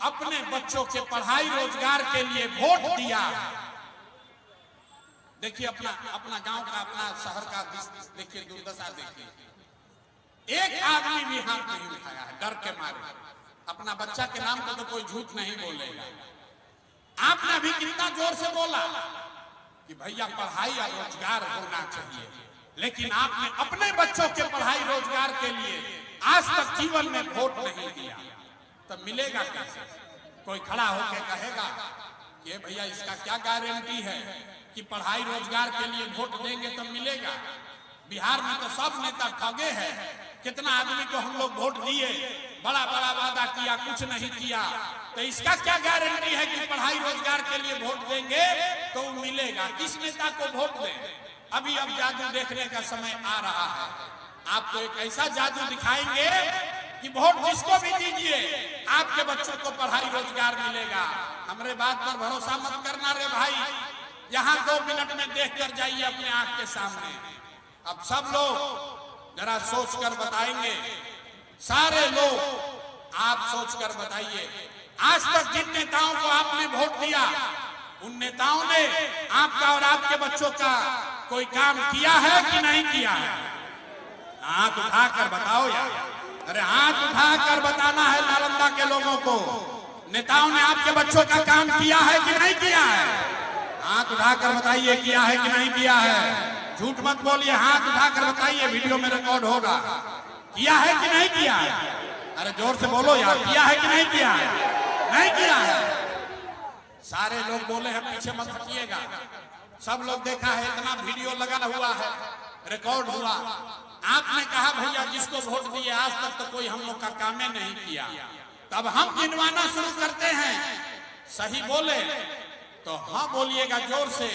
अपने बच्चों के पढ़ाई रोजगार के लिए वोट दिया। देखिए अपना गांव का, अपना शहर का देखिए दुर्दशा देखिए। एक आदमी भी हाथ नहीं उठाया है डर के मारे। अपना बच्चा के नाम पर तो कोई झूठ नहीं बोलेगा। आपने अभी कितना जोर से बोला कि भैया पढ़ाई और रोजगार होना चाहिए, लेकिन आपने अपने बच्चों के पढ़ाई रोजगार के लिए आज तक जीवन में वोट नहीं दिया। तब मिलेगा कैसे? कोई खड़ा होकर कहेगा कि भैया इसका क्या गारंटी है कि पढ़ाई रोजगार के लिए वोट देंगे तो मिलेगा? बिहार में तो सब नेता ठगे हैं। कितना आदमी को हम लोग वोट दिए, बड़ा बड़ा वादा किया, कुछ नहीं किया। तो इसका क्या गारंटी है कि पढ़ाई रोजगार के लिए वोट देंगे तो मिलेगा? किस नेता को वोट दें? अभी अब जादू देखने का समय आ रहा है। आपको एक ऐसा जादू दिखाएंगे कि वोट जिसको भी दीजिए आपके बच्चों को पढ़ाई रोजगार मिलेगा। हमारे बात पर भरोसा मत करना रे भाई, यहाँ 2 मिनट में देख कर जाइए अपने आंख के सामने। अब सब लोग जरा सोच कर बताएंगे, सारे लोग आप सोच कर बताइए, आज तक जिन नेताओं को आपने वोट दिया उन नेताओं ने आपका और आपके बच्चों का कोई काम किया है कि नहीं किया है? हाथ उठाकर बताओ यार। अरे हाथ उठाकर बताना है नालंदा के लोगों को। नेताओं ने आपके बच्चों का काम किया है कि नहीं किया है? हाथ उठाकर बताइए, किया है कि नहीं किया है? झूठ मत बोलिए, हाथ उठाकर बताइए, वीडियो में रिकॉर्ड होगा। किया है कि नहीं किया है? अरे जोर से बोलो यार, किया है कि नहीं किया है? नहीं किया है। सारे लोग बोले हैं, पीछे मत हटिएगा। सब लोग देखा है, इतना वीडियो लगा हुआ है, रिकॉर्ड हुआ। आपने कहा भैया जिसको वोट दिए आज तक तो कोई हम लोग का काम नहीं किया। तब हम गिनवाना शुरू करते हैं। सही बोले तो हाँ बोलिएगा जोर से,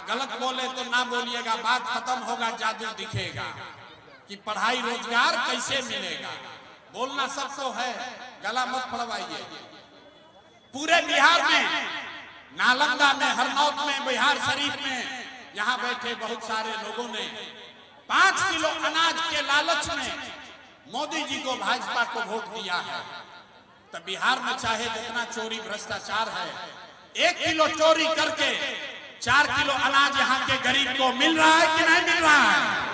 गलत बोले तो ना बोलिएगा। बात खत्म होगा, जादू दिखेगा कि पढ़ाई रोजगार कैसे मिलेगा। बोलना सबको है, गला मत फड़वाइए। पूरे बिहार में, नालंदा में, हरनौत में, बिहार शरीफ में, यहाँ बैठे बहुत सारे लोगों ने 5 किलो अनाज के लालच में मोदी जी को, भाजपा को वोट दिया है। तो बिहार में चाहे जितना चोरी भ्रष्टाचार है, 1 किलो चोरी करके 4 किलो अनाज यहाँ के गरीब को मिल रहा है कि नहीं मिल रहा है?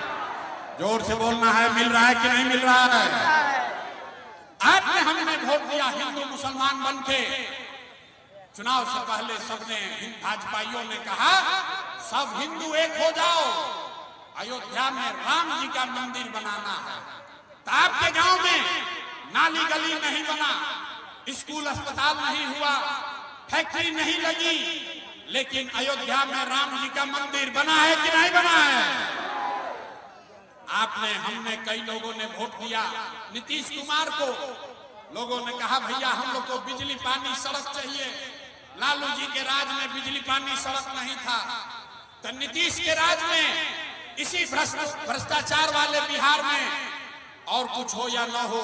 जोर से बोलना है, मिल रहा है कि नहीं मिल रहा है? आपने हमने वोट दिया हिंदू मुसलमान बन के। चुनाव से पहले सबने, भाजपाइयों ने कहा सब हिंदू एक हो जाओ, अयोध्या में राम जी का मंदिर बनाना है। तो आपके गांव में नाली गली नहीं बना, स्कूल अस्पताल नहीं हुआ, फैक्ट्री नहीं लगी, लेकिन अयोध्या में राम जी का मंदिर बना है कि नहीं बना है? आपने, हमने, कई लोगों ने वोट दिया नीतीश कुमार को। लोगों ने कहा भैया हम लोग को बिजली पानी सड़क चाहिए। लालू जी के राज में बिजली पानी सड़क नहीं था, तो नीतीश के राज में इसी भ्रष्टाचार वाले बिहार में, और कुछ हो या न हो,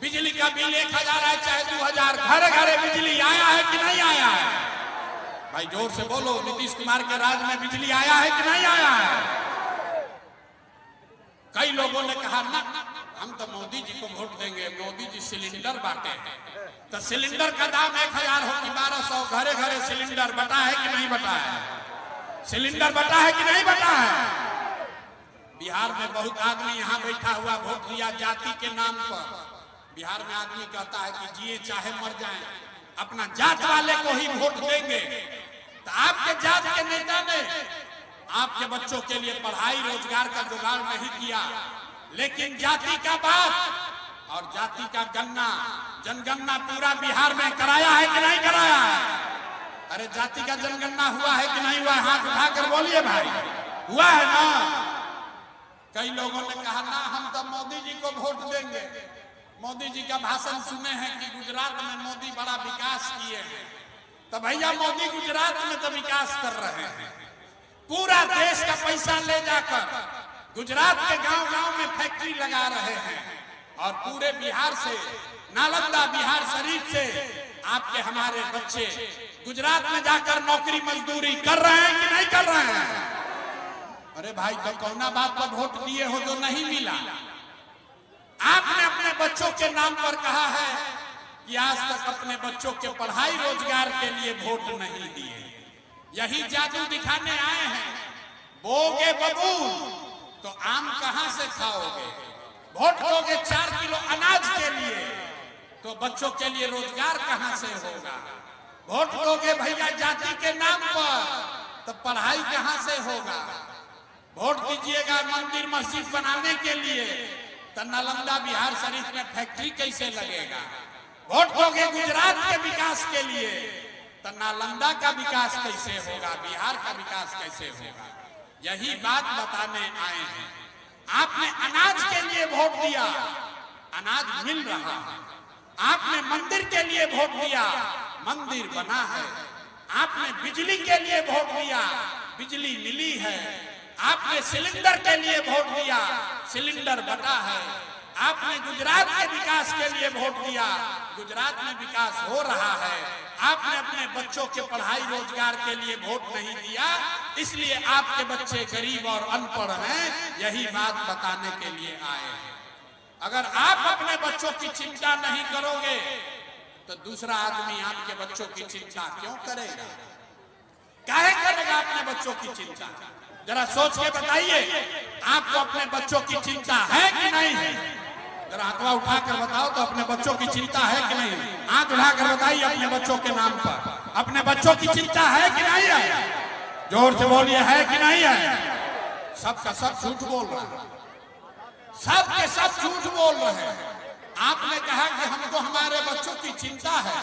बिजली का बिल 1000 है चाहे 2000, घर घर बिजली आया है कि नहीं आया है? भाई जोर से बोलो, नीतीश कुमार के राज में बिजली आया है कि नहीं आया है? कई लोगों ने कहा ना हम तो मोदी जी को वोट देंगे, मोदी जी सिलेंडर बांटे हैं, तो सिलेंडर का दाम 1000 हो कि 1200, घरे घरे सिलेंडर बटा है कि नहीं बटा है? सिलेंडर बटा है कि नहीं बटा है? बिहार में बहुत आदमी यहाँ बैठा हुआ वोट दिया जाति के नाम पर। बिहार में आदमी कहता है कि जिए चाहे मर जाए, अपना जात वाले को ही वोट देंगे। तो आपके जात के नेता ने आपके बच्चों के लिए पढ़ाई रोजगार का जुगाड़ नहीं किया, लेकिन जाति का बात और जाति का गन्ना, जनगणना पूरा बिहार में कराया है कि नहीं कराया है? अरे जाति का जनगणना हुआ है कि नहीं हुआ? हाथ उठाकर बोलिए भाई, हुआ है ना? कई लोगों ने कहा ना हम तो मोदी जी को वोट देंगे। मोदी जी का भाषण सुने हैं कि गुजरात में मोदी बड़ा विकास किए हैं। तो भैया मोदी गुजरात में तो विकास कर रहे हैं, पूरा देश का पैसा ले जाकर गुजरात के गांव-गांव में फैक्ट्री लगा रहे हैं, और पूरे बिहार से, नालंदा, बिहार शरीफ से आपके हमारे बच्चे गुजरात में जाकर नौकरी मजदूरी कर रहे हैं कि नहीं कर रहे हैं? अरे भाई तो कौना बात पर वोट दिए हो जो नहीं मिला? आपने अपने बच्चों के नाम पर कहा है कि आज तक अपने बच्चों के पढ़ाई रोजगार के लिए वोट नहीं दिए। यही जादू दिखाने आए हैं। बोगे बबूल तो आम कहां से खाओगे? वोट दोगे 4 किलो अनाज के लिए तो बच्चों के लिए रोजगार कहां से होगा? वोट दोगे भैया जाति के नाम पर तो पढ़ाई कहां से होगा? वोट दीजिएगा मंदिर मस्जिद बनाने के लिए तो नालंदा बिहार शरीफ में फैक्ट्री कैसे लगेगा? वोट दोगे गुजरात के विकास के लिए तो नालंदा का विकास कैसे होगा? बिहार का विकास कैसे होगा? यही बात बताने आए हैं। आपने अनाज के लिए वोट दिया, अनाज मिल रहा है। आपने मंदिर के लिए वोट दिया, मंदिर बना है। आपने बिजली के लिए वोट दिया, बिजली मिली है। आपने सिलेंडर के लिए वोट दिया, सिलेंडर बटा है। आपने गुजरात के विकास के लिए वोट दिया, गुजरात में विकास हो रहा है। आपने अपने बच्चों के पढ़ाई रोजगार के लिए वोट नहीं दिया, इसलिए आपके बच्चे गरीब और अनपढ़ हैं। यही बात बताने के लिए आए हैं। अगर आप अपने बच्चों की चिंता नहीं करोगे तो दूसरा आदमी आपके बच्चों की चिंता क्यों करेगा? काहे करेगा अपने बच्चों की चिंता? जरा सोच के बताइए, आपको अपने बच्चों की चिंता है कि नहीं है? जरा हाथवा उठाकर बताओ तो अपने बच्चों की चिंता है कि नहीं? हाथ उठाकर बताइए अपने बच्चों के नाम पर। अपने बच्चों की चिंता है कि नहीं है? जोर से बोलिए, है कि नहीं है? सबका सब झूठ बोल रहा है, सब के सब झूठ बोल रहे हैं। आपने कहा कि हमको हमारे बच्चों की चिंता है,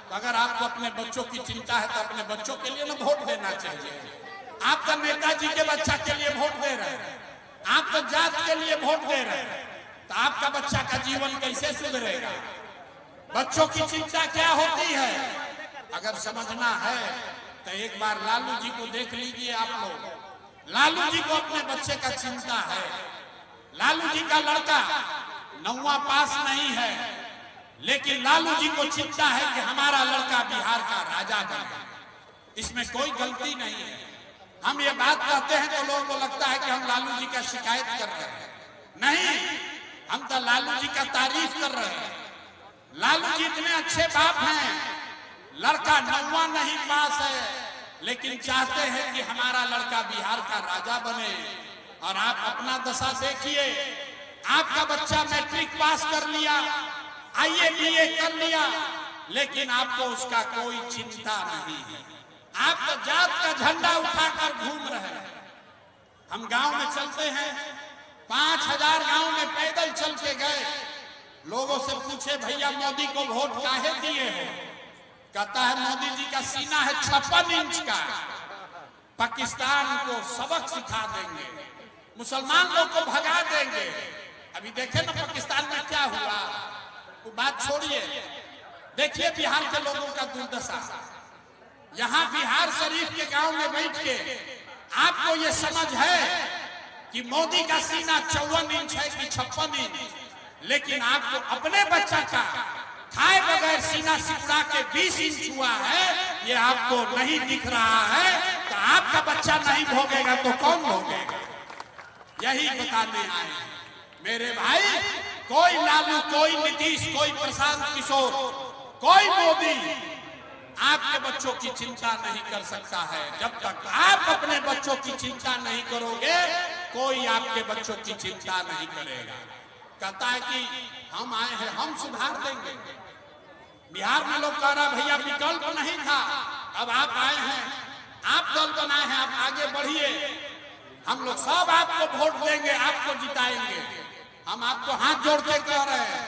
तो अगर आपको अपने बच्चों की चिंता है तो अपने बच्चों के लिए ना वोट देना चाहिए। आप तो नेताजी के बच्चा के लिए वोट दे रहे हैं, आप तो जात के लिए वोट दे रहे हैं, तो आपका बच्चा का जीवन कैसे सुधरेगा? बच्चों की चिंता क्या होती है अगर समझना है तो एक बार लालू जी को देख लीजिए आप लोग। लालू जी को अपने बच्चे का चिंता है। लालू जी का लड़का 9वां पास नहीं है, लेकिन लालू जी को चिंता है कि हमारा लड़का बिहार का राजा बने। इसमें कोई गलती नहीं है। हम ये बात कहते हैं तो लोगों को लगता है कि हम लालू जी का शिकायत कर रहे हैं। नहीं, हम तो लालू जी का तारीफ कर रहे हैं। लालू जी इतने अच्छे बाप हैं, लड़का 9वां नहीं पास है, लेकिन चाहते हैं कि हमारा लड़का बिहार का राजा बने। और आप अपना दशा देखिए, आपका बच्चा मैट्रिक पास कर लिया, IAA BA कर लिया, लेकिन आपको उसका कोई चिंता नहीं है। आप तो जात का झंडा उठाकर घूम रहे हैं। हम गांव में चलते हैं, 5000 गांव में पैदल चल के गए। लोगों से पूछे, भैया मोदी को वोट काहे दिए हो? कहता है मोदी जी का सीना है 56 इंच का, पाकिस्तान को सबक सिखा देंगे, मुसलमान लोग को भगा देंगे। अभी देखे ना पाकिस्तान में क्या हुआ, वो बात छोड़िए। देखिए बिहार के लोगों का दुर्दशा। यहाँ बिहार शरीफ के गांव में बैठ के आपको ये समझ है कि मोदी का सीना 54 इंच है कि 56 इंच, लेकिन आपको अपने बच्चा का खाए बगैर सीना सिकुड़ा के 20 इंच हुआ है, ये आपको नहीं दिख रहा है। तो आपका बच्चा नहीं भोगेगा तो कौन भोगेगा? यही बताने आए हैं मेरे भाई। कोई लालू, कोई नीतीश, कोई प्रशांत किशोर, कोई मोदी आपके बच्चों की चिंता नहीं कर सकता है। जब तक आप अपने बच्चों की चिंता नहीं करोगे, कोई आपके बच्चों की चिंता नहीं करेगा। कहता है कि हम आए हैं, हम सुधार देंगे। बिहार में लोग कह रहा भैया विकल्प नहीं था, अब आप आए हैं, आप दल बनाए हैं, आप आगे बढ़िए, हम लोग सब आपको वोट देंगे, आपको जिताएंगे। हम आपको हाथ जोड़ के कह रहे हैं,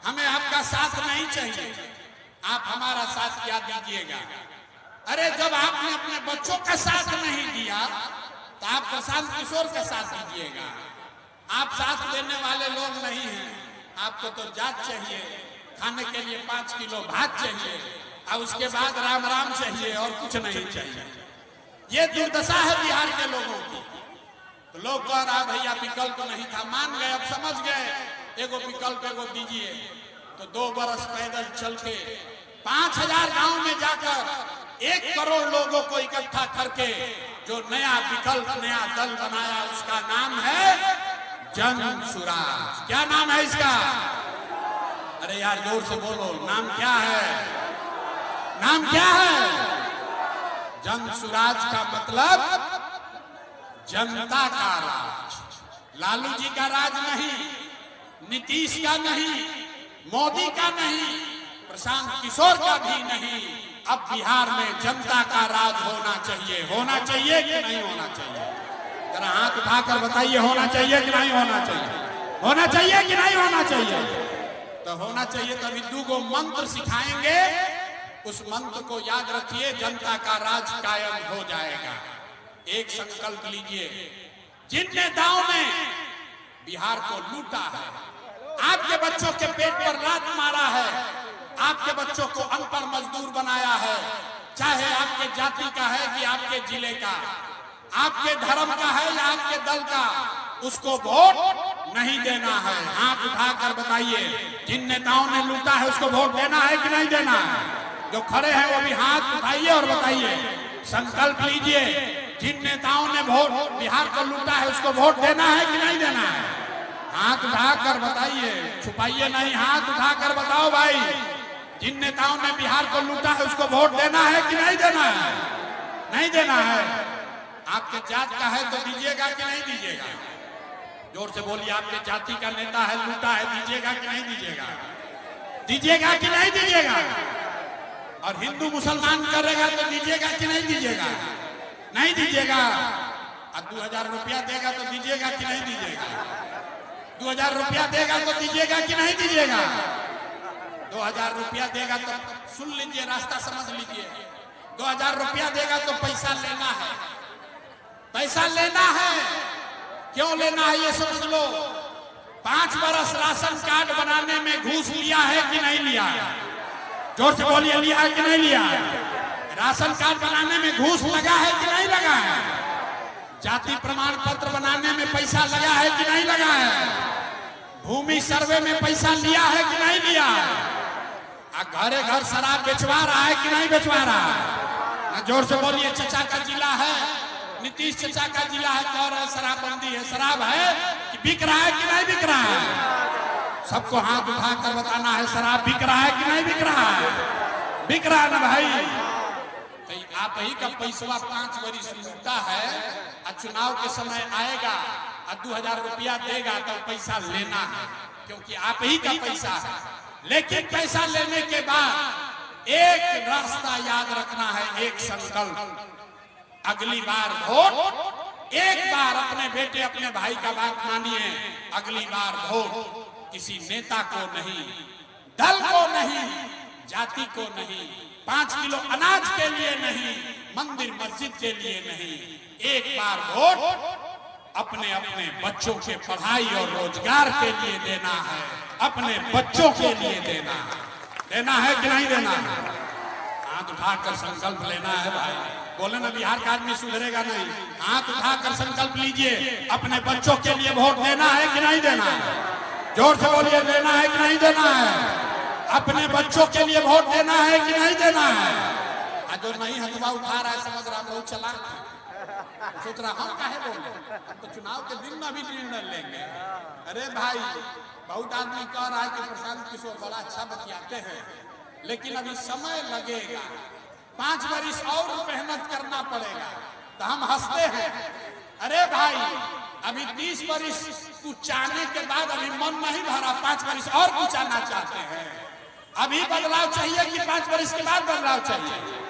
हमें आपका साथ नहीं चाहिए, आप हमारा साथ क्या दीजिएगा? अरे जब आपने अपने बच्चों का साथ नहीं दिया तो आप प्रशांत किशोर का साथ दीजिएगा। आप साथ देने वाले लोग नहीं हैं। आपको तो जात चाहिए, खाने के लिए 5 किलो भात चाहिए और उसके बाद राम राम चाहिए और कुछ नहीं चाहिए। ये दुर्दशा है बिहार के लोगों की। तो लोग कह रहा भैया विकल्प नहीं था, मान गए, अब समझ गए, एगो विकल्प एगो दीजिए। तो 2 बरस पैदल चल के 5000 गांव में जाकर 1 करोड़ लोगों को इकट्ठा करके जो नया विकल्प, नया दल बनाया, उसका नाम है जन सुराज। क्या नाम है इसका? अरे यार जोर से बोलो, नाम क्या है? नाम क्या है? जन सुराज का मतलब जनता का राज। लालू जी का राज नहीं, नीतीश का नहीं, मोदी का नहीं, प्रशांत किशोर का भी नहीं। अब बिहार में जनता का राज होना चाहिए। होना चाहिए कि नहीं होना चाहिए? जरा हाथ उठाकर बताइए, होना चाहिए कि नहीं होना चाहिए? होना चाहिए कि नहीं होना चाहिए? तो होना चाहिए। तो अभी 2 मंत्र सिखाएंगे, उस मंत्र को याद रखिए, जनता का राज कायम हो जाएगा। एक संकल्प लीजिए, जिन नेताओं ने बिहार को लूटा है, आपके बच्चों के पेट पर लात मारा है, आपके बच्चों को अनपढ़ मजदूर बनाया है, चाहे आपके जाति का है कि आपके जिले का, आपके धर्म का है या आपके दल का, उसको वोट नहीं देना है। हाथ उठाकर बताइए, जिन नेताओं ने लूटा है उसको वोट देना है कि नहीं देना है? जो खड़े हैं वो भी हाथ उठाइए और बताइए, संकल्प लीजिए, जिन नेताओं ने वोट बिहार को लूटा है उसको वोट देना है कि नहीं देना है? हाथ उठाकर बताइए, छुपाइए नहीं, हाथ उठाकर बताओ भाई, जिन नेताओं ने बिहार को लूटा है उसको वोट देना है कि नहीं देना है? नहीं देना है। आपके जात का है तो दीजिएगा कि नहीं दीजिएगा? जोर से बोलिए, आपके जाति का नेता है, लूटा है, दीजिएगा कि नहीं दीजिएगा? दीजिएगा कि नहीं दीजिएगा? और हिंदू मुसलमान करेगा तो दीजिएगा कि नहीं दीजिएगा? नहीं दीजिएगा। और 2000 रुपया देगा तो दीजिएगा कि नहीं दीजिएगा? 2000 रुपया देगा तो दीजिएगा कि नहीं दीजिएगा? 2000 रुपया देगा तो सुन लीजिए, रास्ता समझ लीजिए, 2000 रुपया देगा तो पैसा लेना है। पैसा लेना है, क्यों लेना है ये समझ लो। 5 बरस राशन कार्ड बनाने में घूस लिया है कि नहीं लिया? जोर से बोलिए, लिया है कि नहीं लिया? राशन कार्ड बनाने में घूस लगा है कि नहीं लगा है? जाति प्रमाण पत्र बनाने में पैसा लगा है कि नहीं लगा है? भूमि सर्वे में पैसा लिया है कि नहीं लिया? घरे घर शराब बेचवा रहा है कि नहीं बेचवा रहा है? जोर से बोलिए, चचा का जिला है, नीतीश चचा का जिला है, और शराबबंदी है, शराब है कि बिक रहा है कि नहीं बिक रहा है? सबको हाथ उठाकर बताना है, शराब बिक रहा है कि नहीं बिक रहा है? बिक रहा है ना भाई? तो आप ही का पैसवा 5 बरिस लूटा है, और चुनाव के समय आएगा और 2000 रुपया देगा तो पैसा लेना है, क्योंकि आप ही का पैसा है। लेकिन पैसा लेने के बाद एक रास्ता याद रखना है, एक संकल्प, अगली बार वोट एक बार अपने बेटे अपने भाई का बात मानिए, अगली बार वोट किसी नेता को नहीं, दल को नहीं, जाति को नहीं, 5 किलो अनाज के लिए नहीं, मंदिर मस्जिद के लिए नहीं, एक बार वोट अपने अपने बच्चों के पढ़ाई और रोजगार के लिए देना है, अपने बच्चों के लिए देना है। देना है कि नहीं देना है? हाथ उठाकर संकल्प लेना है भाई। बोले ना बिहार का आदमी सुधरेगा नहीं। हाथ उठाकर संकल्प लीजिए, अपने बच्चों के लिए वोट देना है कि नहीं देना है? जोर से बोलिए, देना है कि नहीं देना है? अपने बच्चों के लिए वोट देना है कि नहीं देना है? जो नहीं हथवा उठा रहा है समझ रहा बहुत चला, सोच रहा हम काहे बोले, तो चुनाव के दिन में भी निर्णय लेंगे। अरे भाई, बहुत आदमी कह रहा है कि प्रशांत किशोर बड़ा अच्छा बतियाते हैं, लेकिन अभी समय लगेगा, 5 बरिस और मेहनत करना पड़ेगा। तो हम हंसते हैं, अरे भाई अभी 30 बरिस कुचाने के बाद अभी मन नहीं भरा, 5 बरिस और कुचाना चाहते हैं। अभी बदलाव चाहिए कि 5 बरिस के बाद बदलाव चाहिए?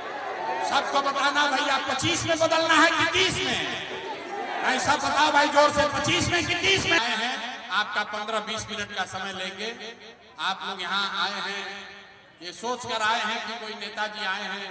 सबको बताना भैया, 25 में बदलना है कि 30 में? ऐसा बताओ भाई जोर से, 25 में कि 30 में? आए हैं, आपका 15-20 मिनट का समय लेंगे। आप लोग यहाँ आए हैं, ये सोच कर आए हैं कि कोई नेताजी आए हैं।